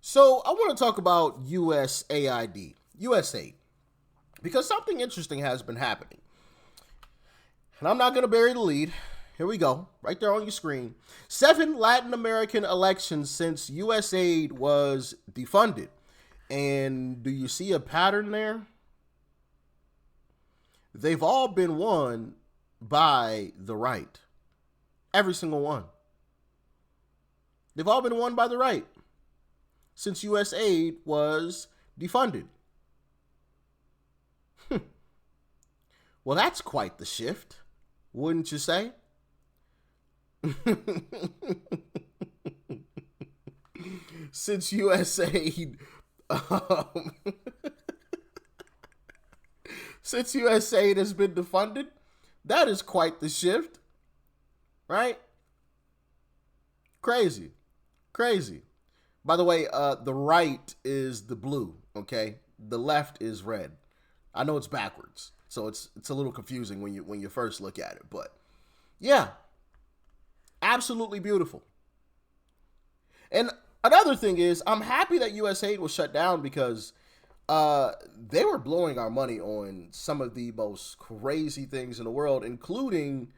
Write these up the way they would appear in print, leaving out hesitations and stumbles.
So I want to talk about USAID, because something interesting has been happening. And I'm not going to bury the lead. Here we go, right there on your screen. 7 Latin American elections since USAID was defunded. And do you see a pattern there? They've all been won by the right. Every single one. They've all been won by the right since USAID was defunded. Well, that's quite the shift, wouldn't you say? Since USAID, since USAID has been defunded, that is quite the shift, right? Crazy. By the way, the right is the blue, okay? The left is red. I know it's backwards, so it's a little confusing when you first look at it, but yeah, absolutely beautiful. And another thing is, I'm happy that USAID was shut down because they were blowing our money on some of the most crazy things in the world, including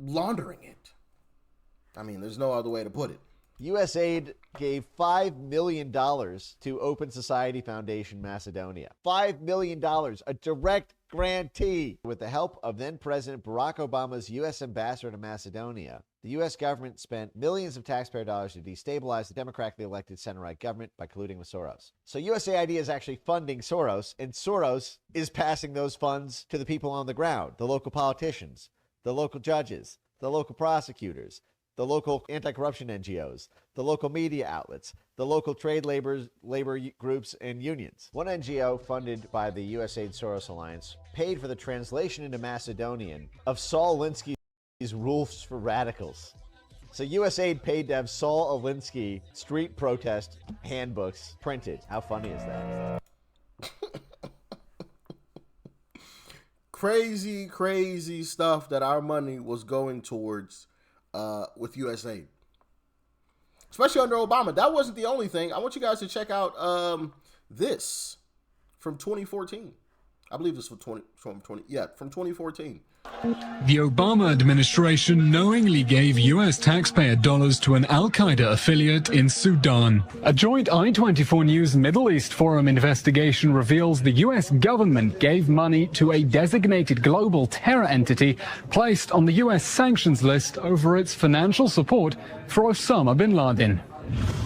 laundering it. I mean, there's no other way to put it. USAID gave $5 million to Open Society Foundation Macedonia. $5 million, a direct grantee. With the help of then President Barack Obama's U.S. ambassador to Macedonia, the U.S. government spent millions of taxpayer dollars to destabilize the democratically elected center-right government by colluding with Soros. So USAID is actually funding Soros, and Soros is passing those funds to the people on the ground, the local politicians, the local judges, the local prosecutors, the local anti-corruption NGOs, the local media outlets, the local trade labor groups and unions. One NGO funded by the USAID Soros Alliance paid for the translation into Macedonian of Saul Alinsky's Rules for Radicals. So USAID paid to have Saul Alinsky street protest handbooks printed. How funny is that? Crazy stuff that our money was going towards with USAID, especially under Obama. That wasn't the only thing. I want you guys to check out this from 2014. I believe this was from 2014. The Obama administration knowingly gave U.S. taxpayer dollars to an al-Qaeda affiliate in Sudan. A joint I-24 News Middle East Forum investigation reveals the U.S. government gave money to a designated global terror entity placed on the U.S. sanctions list over its financial support for Osama bin Laden.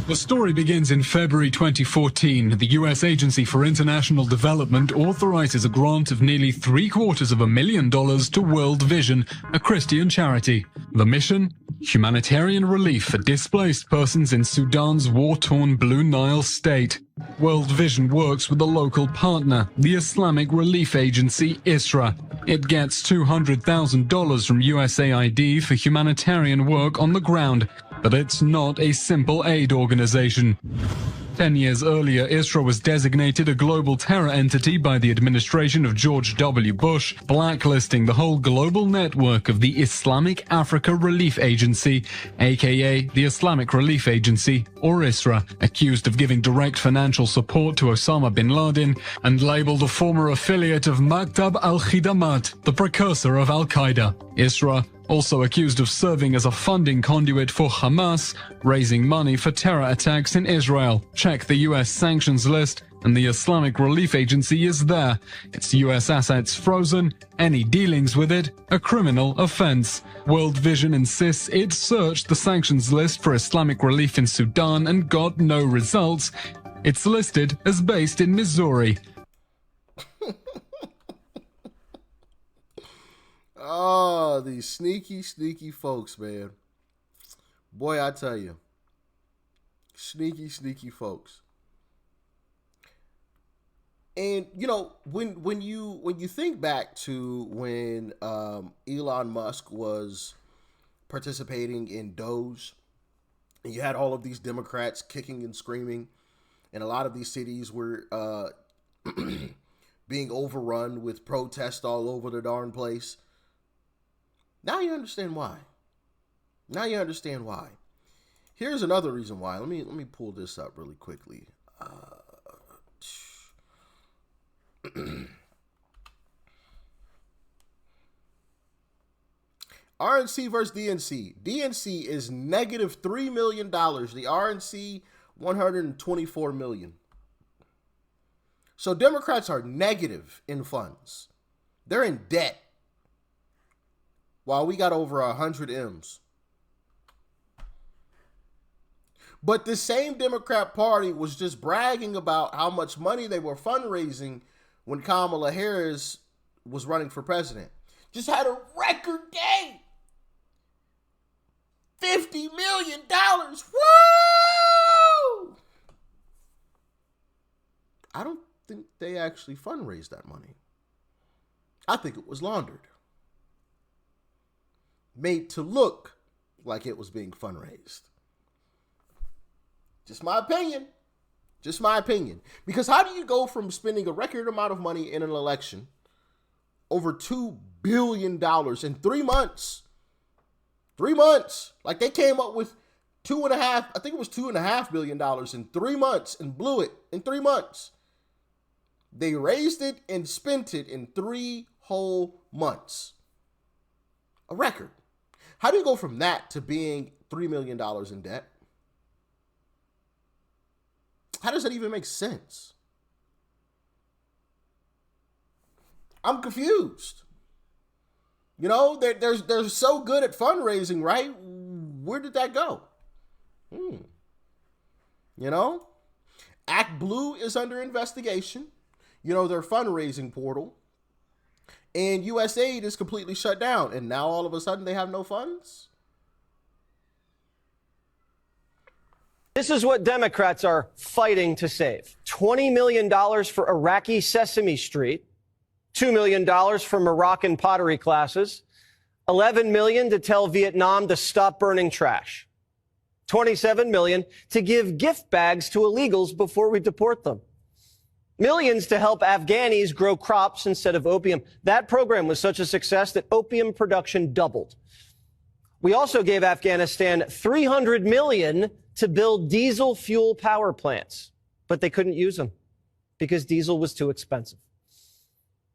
The story begins in February 2014. The U.S. Agency for International Development authorizes a grant of nearly $750,000 to World Vision, a Christian charity. The mission? Humanitarian relief for displaced persons in Sudan's war-torn Blue Nile state. World Vision works with a local partner, the Islamic relief agency ISRA. It gets $200,000 from USAID for humanitarian work on the ground. But it's not a simple aid organization. 10 years earlier, ISRA was designated a global terror entity by the administration of George W. Bush, blacklisting the whole global network of the Islamic Africa Relief Agency, aka the Islamic Relief Agency, or ISRA, accused of giving direct financial support to Osama bin Laden and labeled a former affiliate of Maktab al-Khidamat, the precursor of al-Qaeda. ISRA also accused of serving as a funding conduit for Hamas, raising money for terror attacks in Israel. Check the U.S. sanctions list, and the Islamic Relief Agency is there. Its U.S. assets frozen, any dealings with it a criminal offense. World Vision insists it searched the sanctions list for Islamic relief in Sudan and got no results. It's listed as based in Missouri. Oh, these sneaky folks, man. Boy, I tell you. Sneaky folks. And you know, when you think back to when Elon Musk was participating in Doge, and you had all of these Democrats kicking and screaming, and a lot of these cities were being overrun with protests all over the darn place. Now you understand why. Here's another reason why. Let me pull this up really quickly. RNC versus DNC. DNC is negative $3 million. The RNC, $124 million. So Democrats are negative in funds. They're in debt. While we got over 100 M's. But the same Democrat Party was just bragging about how much money they were fundraising when Kamala Harris was running for president. Just had a record day. $50 million. Woo! I don't think they actually fundraised that money. I think it was laundered. Made to look like it was being fundraised. Just my opinion. Just my opinion. Because how do you go from spending a record amount of money in an election, over $2 billion in 3 months? 3 months. Like they came up with I think it was $2.5 billion in 3 months and blew it in 3 months. They raised it and spent it in 3 whole months. A record. How do you go from that to being $3 million in debt? How does that even make sense? I'm confused. You know, they're so good at fundraising, right? Where did that go? You know, Act Blue is under investigation. You know, their fundraising portal. And USAID is completely shut down. And now all of a sudden they have no funds? This is what Democrats are fighting to save. $20 million for Iraqi Sesame Street, $2 million for Moroccan pottery classes, $11 million to tell Vietnam to stop burning trash, $27 million to give gift bags to illegals before we deport them, millions to help Afghanis grow crops instead of opium. That program was such a success that opium production doubled. We also gave Afghanistan $300 million to build diesel fuel power plants, but they couldn't use them because diesel was too expensive.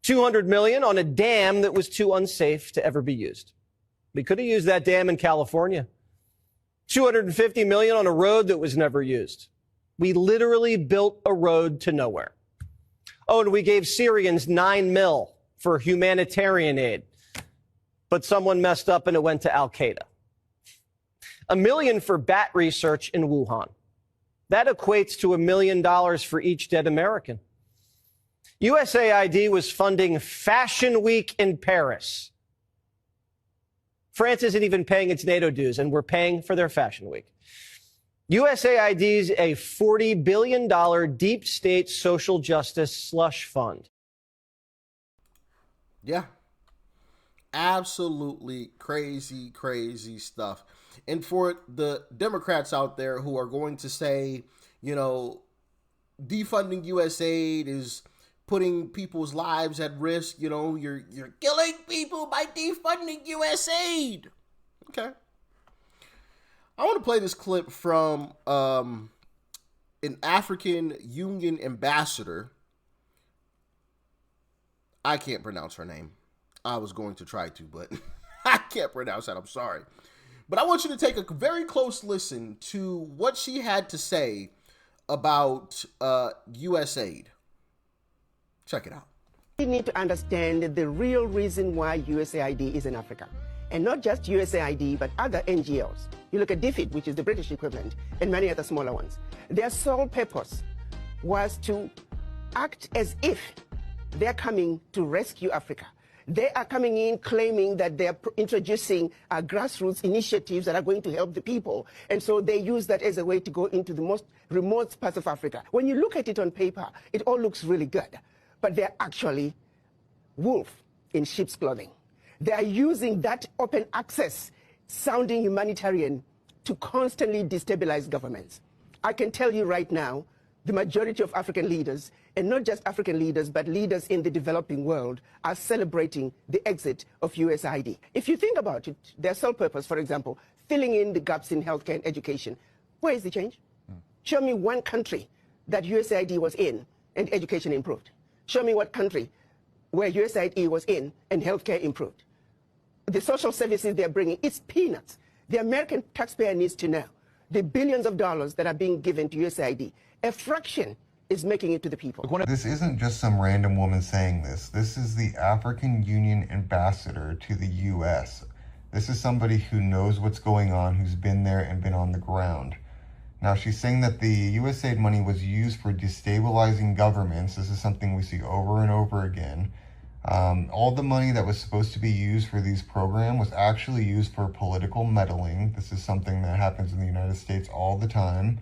$200 million on a dam that was too unsafe to ever be used. We could have used that dam in California. $250 million on a road that was never used. We literally built a road to nowhere. Oh, and we gave Syrians $9 million for humanitarian aid, but someone messed up and it went to Al-Qaeda. $1 million for bat research in Wuhan. That equates to $1 million for each dead American. USAID was funding Fashion Week in Paris. France isn't even paying its NATO dues, and we're paying for their Fashion Week. USAID's a $40 billion deep state social justice slush fund. Yeah. Absolutely crazy, crazy stuff. And for the Democrats out there who are going to say, you know, defunding USAID is putting people's lives at risk, you know, you're killing people by defunding USAID. Okay. I want to play this clip from an African Union ambassador. I can't pronounce her name. I was going to try to, but I can't pronounce that. I'm sorry. But I want you to take a very close listen to what she had to say about USAID. Check it out. We need to understand the real reason why USAID is in Africa. And not just USAID, but other NGOs. You look at DFID, which is the British equivalent, and many other smaller ones. Their sole purpose was to act as if they're coming to rescue Africa. They are coming in claiming that they're introducing grassroots initiatives that are going to help the people. And so they use that as a way to go into the most remote parts of Africa. When you look at it on paper, it all looks really good. But they're actually wolf in sheep's clothing. They are using that open access sounding humanitarian to constantly destabilize governments. I can tell you right now, the majority of African leaders, and not just African leaders, but leaders in the developing world, are celebrating the exit of USAID. If you think about it, their sole purpose, for example, filling in the gaps in healthcare and education, Where is the change? Show me one country that USAID was in and education improved. Show me what country where USAID was in and healthcare improved. The social services they're bringing, it's peanuts. The American taxpayer needs to know the billions of dollars that are being given to USAID, a fraction is making it to the people. This isn't just some random woman saying this. This is the African Union ambassador to the U.S. This is somebody who knows what's going on, who's been there and been on the ground. Now, she's saying that the USAID money was used for destabilizing governments. This is something we see over and over again. All the money that was supposed to be used for these programs was actually used for political meddling. This is something that happens in the United States all the time.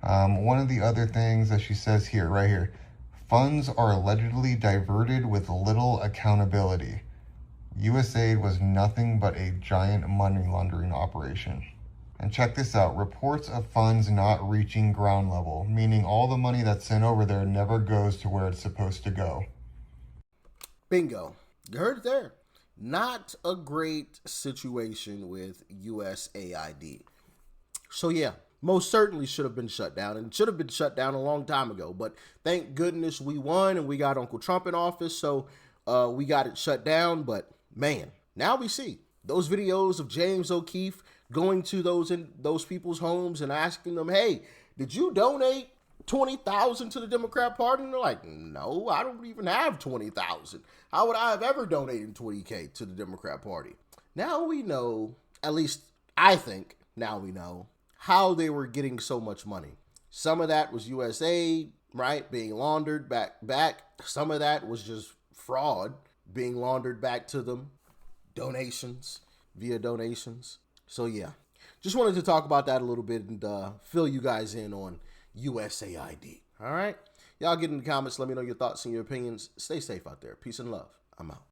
One of the other things that she says here, right here, funds are allegedly diverted with little accountability. USAID was nothing but a giant money laundering operation. And check this out, reports of funds not reaching ground level, meaning all the money that's sent over there never goes to where it's supposed to go. Bingo. You heard it there. Not a great situation with USAID. So yeah, most certainly should have been shut down, and should have been shut down a long time ago. But thank goodness we won and we got Uncle Trump in office, so we got it shut down. But man, now we see those videos of James O'Keefe going to those people's homes and asking them, hey, did you donate 20,000 to the Democrat Party? And they're like, no, I don't even have 20,000. How would I have ever donated 20K to the Democrat Party? Now we know, at least I think now we know, how they were getting so much money. Some of that was USAID, right, being laundered back. Some of that was just fraud being laundered back to them. Donations, via donations. So yeah, just wanted to talk about that a little bit and fill you guys in on USAID. All right, y'all get in the comments. Let me know your thoughts and your opinions. Stay safe out there. Peace and love. I'm out.